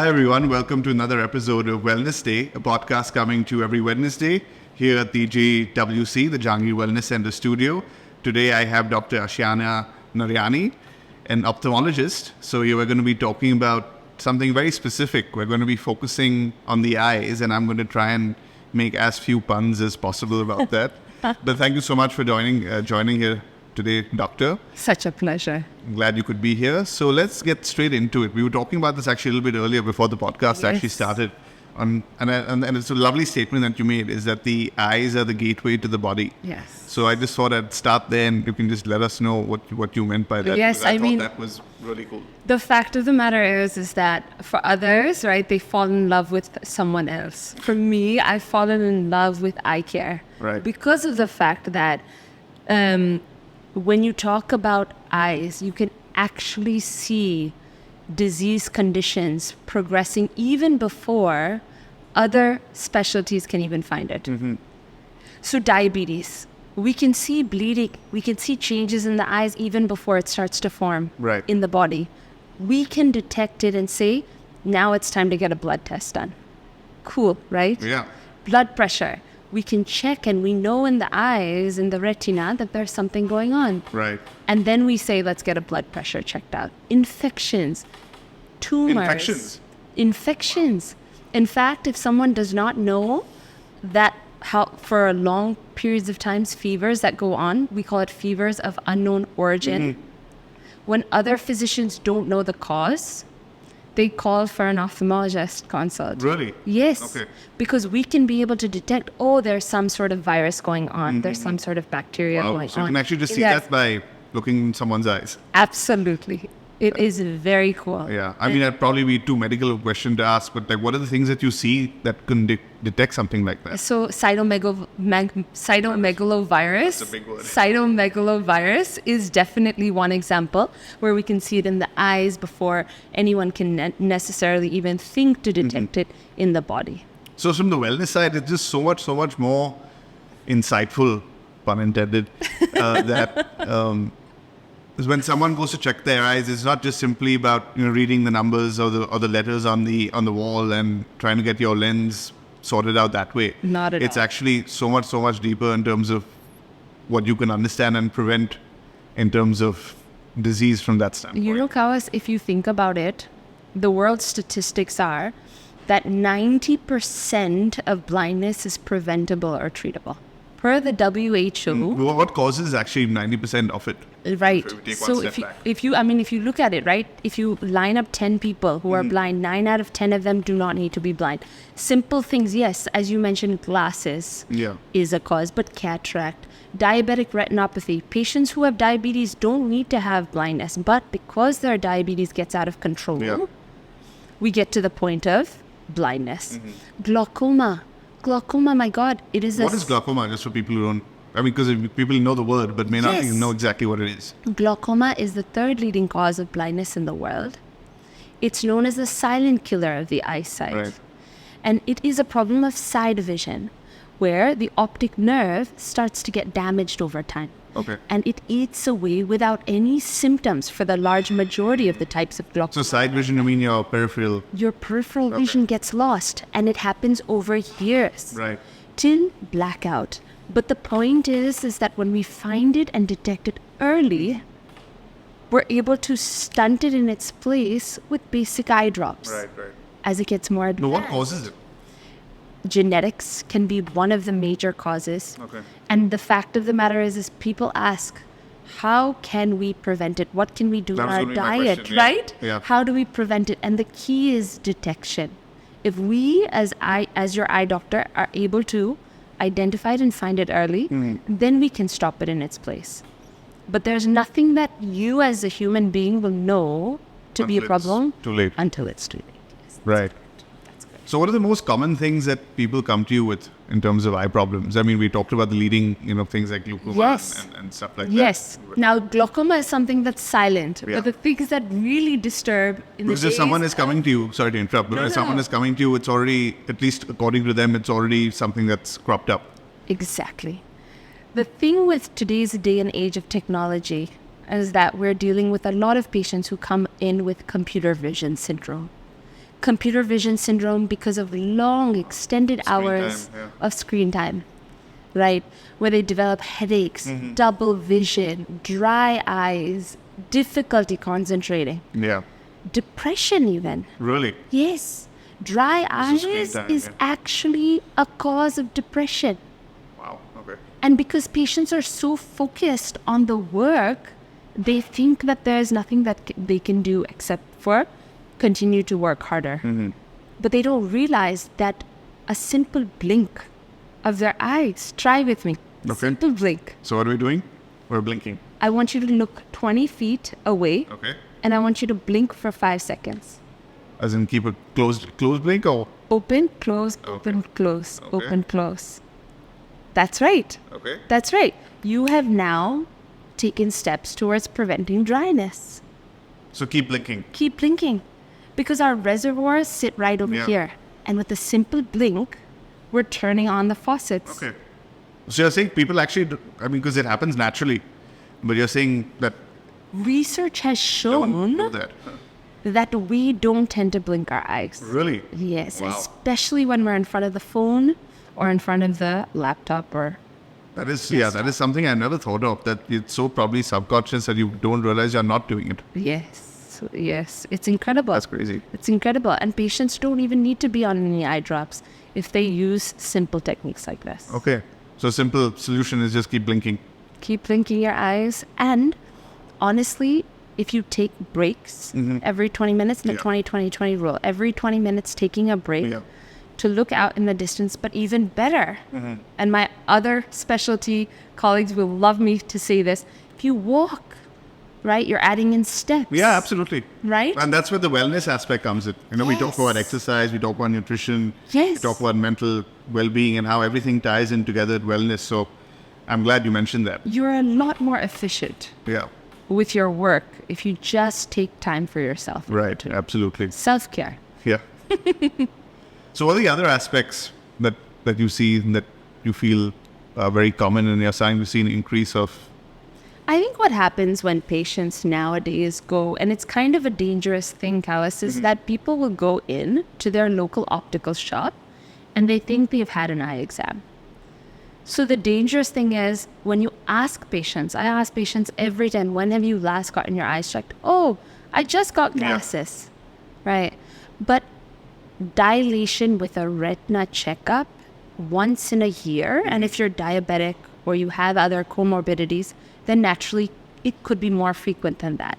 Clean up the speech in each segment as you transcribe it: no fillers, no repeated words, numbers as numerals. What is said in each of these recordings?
Hi everyone, welcome to another episode of Wellness Day, a podcast coming to every Wednesday here at the JWC, the Jahangir Wellness Center studio. Today I have Dr. Ashiyana Nariani, an ophthalmologist. So we're going to be talking about something very specific. We're going to be focusing on the eyes, and I'm going to try and make as few puns as possible about that. But thank you so much for joining here today, Doctor. Such a pleasure. I'm glad you could be here. So let's get straight into it. We were talking about this actually a little bit earlier before the podcast actually started. And it's a lovely statement that you made, is that the eyes are the gateway to the body. Yes. So I just thought I'd start there, and you can just let us know what you meant by that. Yes, I thought that was really cool. The fact of the matter is that for others, right, they fall in love with someone else. For me, I've fallen in love with eye care. Right. Because of the fact that when you talk about eyes, you can actually see disease conditions progressing even before other specialties can even find it. Mm-hmm. So diabetes, we can see bleeding, we can see changes in the eyes even before it starts to form in the body. We can detect it and say, now it's time to get a blood test done. Cool, right? Yeah. Blood pressure. We can check, and we know in the eyes, in the retina, that there's something going on. Right. And then we say, let's get a blood pressure checked out. Infections, tumors. Infections. In fact, if someone does not know that how for long periods of times, fevers that go on, we call it fevers of unknown origin. Mm-hmm. When other physicians don't know the cause, they call for an ophthalmologist consult. Really? Yes. Okay. Because we can be able to detect, there's some sort of virus going on. Mm-hmm. There's some sort of bacteria going on. So you can actually just see that by looking in someone's eyes. Absolutely. It is very cool. Yeah. I mean, that'd probably be too medical a question to ask, but like, what are the things that you see that can detect something like that? So cytomegalovirus. That's a big word. Cytomegalovirus is definitely one example where we can see it in the eyes before anyone can necessarily even think to detect it in the body. So from the wellness side, it's just so much more insightful, pun intended, that is when someone goes to check their eyes, it's not just simply about reading the numbers or the letters on the wall and trying to get your lens sorted out that way. Not at all. It's actually so much deeper in terms of what you can understand and prevent in terms of disease from that standpoint. Kawas, if you think about it, the world statistics are that 90% of blindness is preventable or treatable. Per the WHO. What causes actually 90% of it? Right. So if you look at it, right, if you line up 10 people who are blind, 9 out of 10 of them do not need to be blind. Simple things, yes, as you mentioned, glasses is a cause, but cataract, diabetic retinopathy. Patients who have diabetes don't need to have blindness, but because their diabetes gets out of control, we get to the point of blindness. Glaucoma, my God, it is What is glaucoma, just for people who don't... I mean, because people know the word, but may not even know exactly what it is. Glaucoma is the third leading cause of blindness in the world. It's known as the silent killer of the eyesight. Right. And it is a problem of side vision, where the optic nerve starts to get damaged over time. Okay. And it eats away without any symptoms for the large majority of the types of glaucoma. So side vision, I mean your peripheral... Your peripheral vision gets lost, and it happens over years. Right. Till blackout. But the point is that when we find it and detect it early, we're able to stunt it in its place with basic eye drops. Right. As it gets more advanced. No, what causes it? Genetics can be one of the major causes. Okay. And the fact of the matter is people ask, how can we prevent it? What can we do in our diet, question, right? Yeah. How do we prevent it? And the key is detection. If we, as your eye doctor, are able to identify it and find it early, then we can stop it in its place. But there's nothing that you as a human being will know to be a problem too late. Until it's too late. Yes, right. That's good. So what are the most common things that people come to you with in terms of eye problems? I mean, we talked about the leading, things like glaucoma and stuff like that. Yes. Now, glaucoma is something that's silent. Yeah. But the things that really disturb in because the if someone is coming to you, sorry to interrupt, but if someone is coming to you, it's already, at least according to them, it's already something that's cropped up. Exactly. The thing with today's day and age of technology is that we're dealing with a lot of patients who come in with computer vision syndrome. computer vision syndrome because of long, extended hours of screen time, right? Where they develop headaches, double vision, dry eyes, difficulty concentrating. Yeah. Depression even. Really? Yes. Dry eyes is actually a cause of depression. Wow. Okay. And because patients are so focused on the work, they think that there's nothing that they can do except for continue to work harder. But they don't realize that a simple blink of their eyes, try with me, simple blink. So what are we doing? We're blinking. I want you to look 20 feet away. Okay. And I want you to blink for 5 seconds. As in keep a closed blink or? Open, close, open, close, open, close. That's right. Okay. That's right. You have now taken steps towards preventing dryness. So keep blinking. Keep blinking. Because our reservoirs sit right over here. And with a simple blink, we're turning on the faucets. Okay. So you're saying people actually, because it happens naturally. But you're saying that research has shown that we don't tend to blink our eyes. Really? Yes, wow. Especially when we're in front of the phone or in front of the laptop or that is something I never thought of, that it's so probably subconscious that you don't realize you're not doing it. Yes, it's incredible. That's crazy. It's incredible. And patients don't even need to be on any eye drops if they use simple techniques like this. Okay. So simple solution is just keep blinking. Keep blinking your eyes. And honestly, if you take breaks every 20 minutes, the 20-20-20 rule, every 20 minutes taking a break to look out in the distance, but even better. And my other specialty colleagues will love me to say this. If you walk, right, you're adding in steps. Yeah, absolutely. Right? And that's where the wellness aspect comes in. We talk about exercise, we talk about nutrition, we talk about mental well-being and how everything ties in together at wellness. So I'm glad you mentioned that. You're a lot more efficient with your work if you just take time for yourself. Right, absolutely. Self-care. Yeah. So what are the other aspects that you see that you feel very common and you're starting to see an increase of? I think what happens when patients nowadays go, and it's kind of a dangerous thing, Kawas, is that people will go in to their local optical shop and they think they've had an eye exam. So the dangerous thing is when you ask patients, I ask patients every time, when have you last gotten your eyes checked? Oh, I just got glasses, right? But dilation with a retina checkup once in a year, and if you're diabetic or you have other comorbidities, then naturally it could be more frequent than that.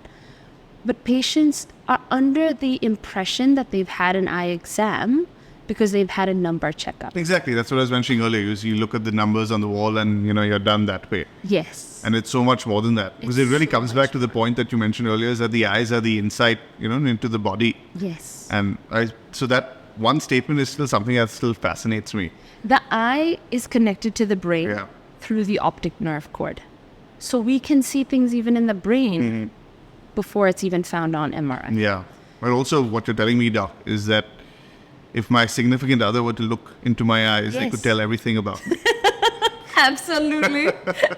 But patients are under the impression that they've had an eye exam because they've had a number checkup. Exactly. That's what I was mentioning earlier. You look at the numbers on the wall and, you're done that way. Yes. And it's so much more than that. Because it really comes back to the point that you mentioned earlier, is that the eyes are the insight, into the body. Yes. And so that one statement is still something that still fascinates me. The eye is connected to the brain through the optic nerve cord. So we can see things even in the brain before it's even found on MRI. Yeah. But also what you're telling me, Doc, is that if my significant other were to look into my eyes, they could tell everything about me. Absolutely.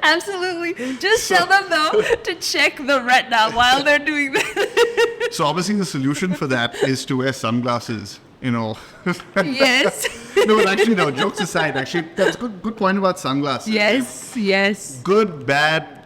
Absolutely. Just tell them, though, to check the retina while they're doing that. So obviously the solution for that is to wear sunglasses, Yes. No, but actually, no, jokes aside, actually, that's a good point about sunglasses. Yes. Good, bad,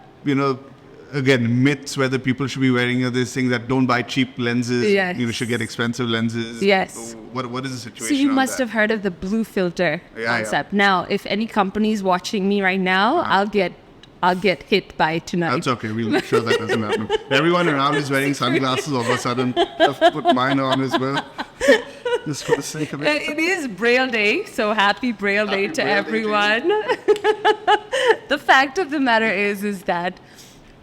again, myths whether people should be wearing these things that don't buy cheap lenses. Yes. Should get expensive lenses. Yes. What is the situation? So you must have heard of the blue filter concept. Yeah. Now, if any company's watching me right now, I'll get hit by it tonight. That's okay. We'll make sure that doesn't happen. Everyone around is wearing sunglasses all of a sudden. I've put mine on as well. Just for the sake of it. It is Braille Day, so happy Braille Day to everyone. The fact of the matter is that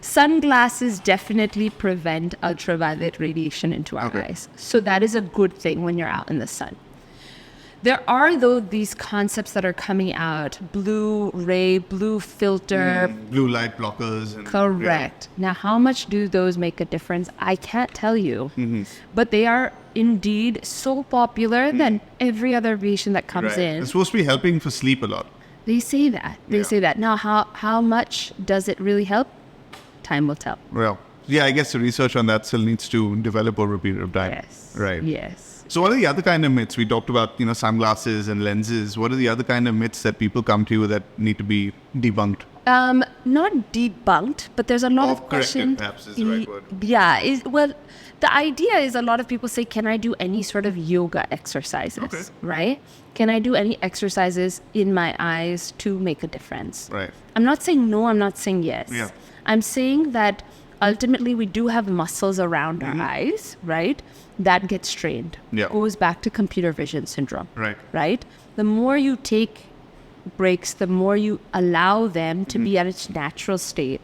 sunglasses definitely prevent ultraviolet radiation into our eyes. So that is a good thing when you're out in the sun. There are, though, these concepts that are coming out, blue ray, blue filter. Blue light blockers. Correct. Now, how much do those make a difference? I can't tell you. But they are indeed so popular that every other patient that comes in. It's supposed to be helping for sleep a lot. They say that. They say that. Now, how much does it really help? Time will tell. Well, I guess the research on that still needs to develop over a period of time. Yes. Right. Yes. So what are the other kind of myths? We talked about, sunglasses and lenses. What are the other kind of myths that people come to you that need to be debunked? Not debunked, but there's a lot of questions. Perhaps is the right word. Yeah. The idea is a lot of people say, can I do any sort of yoga exercises? Okay. Right? Can I do any exercises in my eyes to make a difference? Right. I'm not saying no, I'm not saying yes. Yeah. I'm saying that ultimately we do have muscles around our eyes, right? That get strained. Yeah. Goes back to computer vision syndrome. Right. Right? The more you take breaks, the more you allow them to be at its natural state.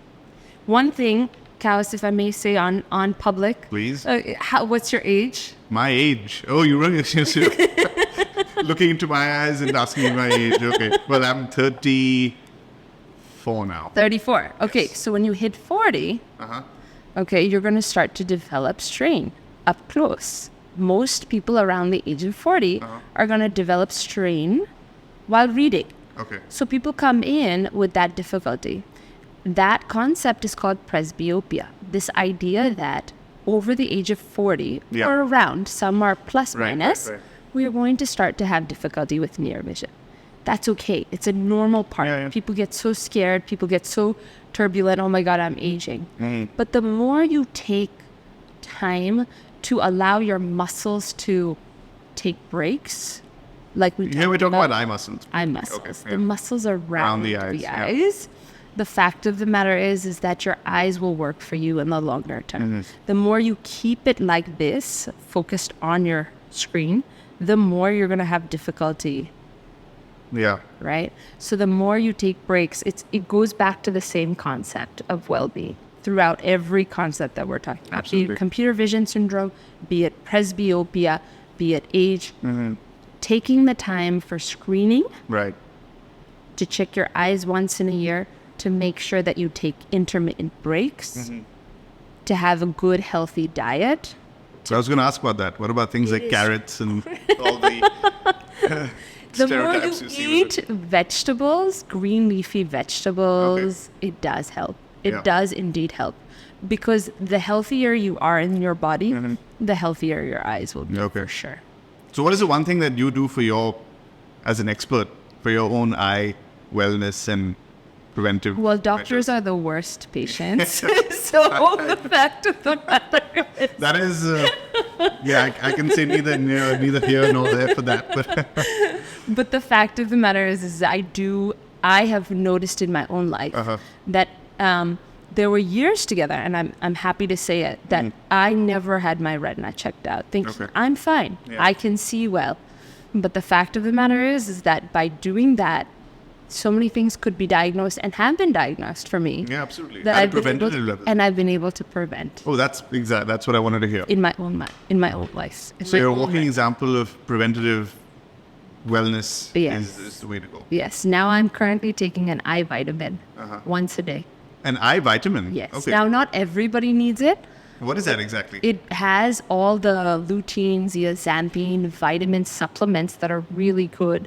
One thing, Kaus, if I may say on public. Please. What's your age? My age? Oh, you're really looking into my eyes and asking me my age. Okay. Well, I'm 34 now. 34. Okay, so when you hit 40, okay, you're going to start to develop strain up close. Most people around the age of 40 are going to develop strain while reading. Okay. So people come in with that difficulty. That concept is called presbyopia. This idea that over the age of 40 or around, some are plus minus, we are going to start to have difficulty with near vision. That's okay. It's a normal part. Yeah. People get so scared. People get so turbulent. Oh my God, I'm aging. But the more you take time to allow your muscles to take breaks, like we we're talking about eye muscles. Eye muscles. Okay, The muscles around the eyes. The fact of the matter is that your eyes will work for you in the longer term. The more you keep it like this, focused on your screen, the more you're going to have difficulty. Yeah. Right? So the more you take breaks, it goes back to the same concept of well-being throughout every concept that we're talking about. Absolutely. Be it computer vision syndrome, be it presbyopia, be it age. Taking the time for screening, Right. to check your eyes once in a year, to make sure that you take intermittent breaks, to have a good, healthy diet. So I was going to ask about that. What about things like carrots and all the The more stereotypes you see with eat vegetables, green leafy vegetables, it does help. It does indeed help. Because the healthier you are in your body, the healthier your eyes will be, for sure. So what is the one thing that you do as an expert, for your own eye wellness and preventive? Well, doctors are the worst patients. So the fact of the matter is... That is, I can say neither here nor there for that. But the fact of the matter is I have noticed in my own life that there were years together, and I'm happy to say it, that I never had my retina checked out. I'm fine. Yeah. I can see well. But the fact of the matter is that by doing that, so many things could be diagnosed and have been diagnosed for me. Yeah, absolutely. That At a preventative level. And I've been able to prevent. Oh, that's what I wanted to hear. In my own life. So you're a walking example of preventative wellness is the way to go. Yes. Now I'm currently taking an eye vitamin once a day. An eye vitamin? Yes. Okay. Now, not everybody needs it. What is that exactly? It has all the lutein, zeaxanthin, vitamin supplements that are really good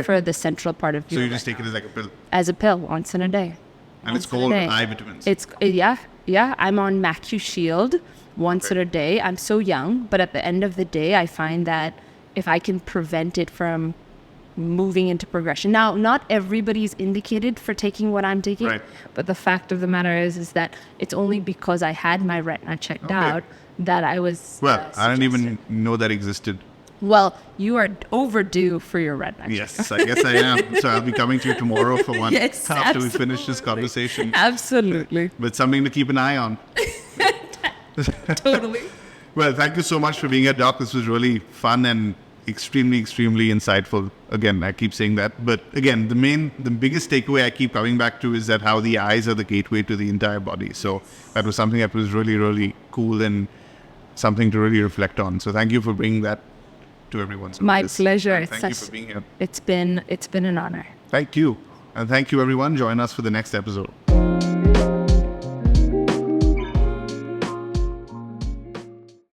for the central part of your So you just take it as like a pill? As a pill, once in a day. And it's called eye vitamins? I'm on MacuShield once in a day. I'm so young, but at the end of the day, I find that if I can prevent it from moving into progression. Now, not everybody's indicated for taking what I'm taking, but the fact of the matter is that it's only because I had my retina checked out that I was I didn't even know that existed. Well, you are overdue for your retina check. Yes, I guess I am. So I'll be coming to you tomorrow for one after we finish this conversation. Absolutely. But something to keep an eye on. Totally. Well, thank you so much for being here, Doc. This was really fun and extremely, extremely insightful. Again, I keep saying that. But again, the biggest takeaway I keep coming back to is that how the eyes are the gateway to the entire body. So that was something that was really, really cool and something to really reflect on. So thank you for bringing that to everyone. My pleasure. Thank you for being here. It's been an honor. Thank you. And thank you, everyone. Join us for the next episode.